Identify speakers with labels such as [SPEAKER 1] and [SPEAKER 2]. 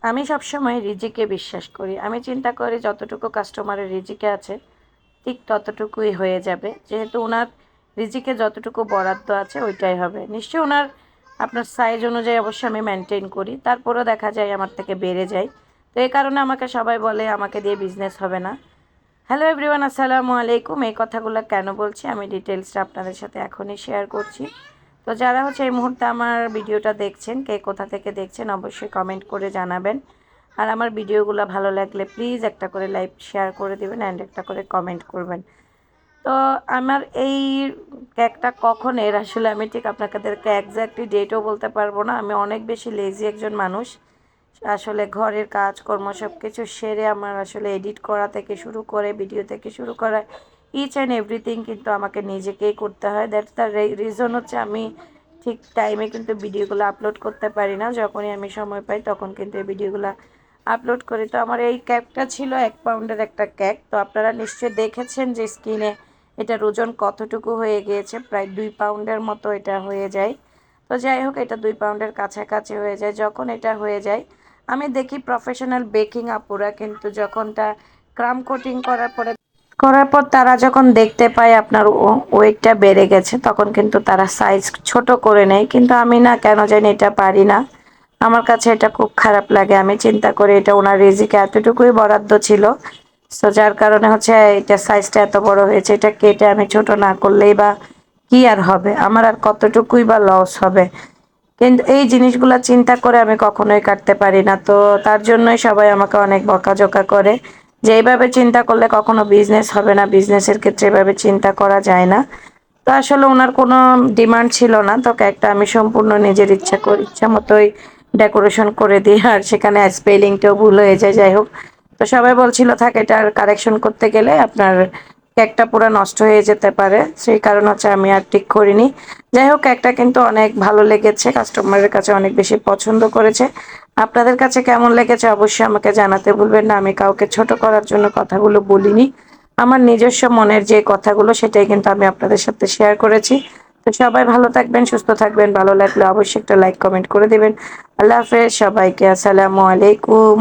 [SPEAKER 1] আমি সবসময় রিজিকে বিশ্বাস করি। আমি চিন্তা করি যতটুকু কাস্টমারের রিজিকে আছে ঠিক ততটুকুই হয়ে যাবে। যেহেতু উনার রিজিকে যতটুকু বরাদ্দ আছে ওইটাই হবে। নিশ্চয়ই উনার আপনার সাইজ অনুযায়ী অবশ্যই আমি মেনটেন করি। তারপরেও দেখা যায় আমার থেকে বেড়ে যায়। তো এই কারণে আমাকে সবাই বলে আমাকে দিয়ে বিজনেস হবে না। হ্যালো এভরিওয়ান, আসসালামু আলাইকুম। এই কথাগুলো কেন বলছি আমি ডিটেলসটা আপনাদের সাথে এখনই শেয়ার করছি। তো যারা এই মুহূর্তে আমার ভিডিওটা দেখছেন, কে কোথা থেকে দেখছেন অবশ্যই কমেন্ট করে জানাবেন। আর আমার ভিডিওগুলো ভালো লাগলে প্লিজ একটা করে লাইক শেয়ার করে দিবেন অ্যান্ড একটা করে কমেন্ট করবেন। তো আমার এই কেকটা কখন আসলে আমি ঠিক আপনাদেরকে এক্স্যাক্টলি ডেটও বলতে পারবো না। আমি অনেক বেশি লেজি একজন মানুষ। আসলে ঘরের কাজকর্ম সব কিছু সেরে আমার আসলে এডিট করা থেকে শুরু করে ভিডিও থেকে শুরু করা ইচ অ্যান্ড এভরিথিং কিন্তু আমাকে নিজেকেই করতে হয়। দ্যাটস দ্য রিজন আমি ঠিক টাইমে কিন্তু ভিডিওগুলো আপলোড করতে পারি না। যখনই আমি সময় পাই তখন কিন্তু এই ভিডিওগুলো আপলোড করি। তো আমার এই কেকটা ছিল 1 পাউন্ডের একটা কেক। তো আপনারা নিশ্চয়ই দেখেছেন যে স্ক্রিনে এটার ওজন কতটুকু হয়ে গিয়েছে, প্রায় 2 পাউন্ডের মতো এটা হয়ে যায়। তো যাই হোক, এটা 2 পাউন্ডের কাছাকাছি হয়ে যায়। যখন এটা হয়ে যায় আমি দেখি প্রফেশনাল বেকিং আপুরা কিন্তু যখনটা ক্রাম কোটিং করার পর তারা যখন দেখতে পায় আপনার ওয়েটটা বেড়ে গেছে তখন কিন্তু তারা সাইজ ছোট করে নেয়। কিন্তু আমি না, কেন জানি এটা পারি না। আমার কাছে এটা খুব খারাপ লাগে। আমি চিন্তা করি এটা ওনার রিজিকে এতটুকুই বরাদ্দ ছিল। সো যার কারণে এটা সাইজটা এত বড় হয়েছে। এটা কেটে আমি ছোট না করলেই বা কি আর হবে, আমার আর কতটুকুই বা লস হবে। কিন্তু এই জিনিসগুলো চিন্তা করে আমি কখনোই কাটতে পারি না। তো তার জন্যই সবাই আমাকে অনেক বকাঝকা করে যে এইভাবে চিন্তা করলে কখনো বিজনেস হবে না, বিজনেসের ক্ষেত্রে এভাবে চিন্তা করা যায় না। তো আসলে ওনার কোনো ডিমান্ড ছিল না। তো কেকটা আমি সম্পূর্ণ নিজের ইচ্ছা মতোই ডেকোরেশন করে দিই। আর সেখানে স্পেলিংটাও ভুল হয়ে যায়। যাই হোক, তো সবাই বলছিল থাক, এটার কারেকশন করতে গেলে আপনার কেকটা পুরো নষ্ট হয়ে যেতে পারে। সেই কারণ আমি আর ঠিক করিনি। যাই হোক, কেকটা কিন্তু অনেক ভালো লেগেছে, কাস্টমারের কাছে অনেক বেশি পছন্দ করেছে। আপনাদের কাছে কেমন লেগেছে অবশ্যই আমাকে জানাতে ভুলবেন না। আমি কাউকে ছোট করার জন্য কথাগুলো বলিনি। আমার নিজস্ব মনের যে কথাগুলো সেটাই কিন্তু আমি আপনাদের সাথে শেয়ার করেছি। তো সবাই ভালো থাকবেন, সুস্থ থাকবেন। ভালো লাগলে অবশ্যই একটা লাইক কমেন্ট করে দিবেন। আল্লাহ হাফেজ সবাইকে। আসসালামু আলাইকুম।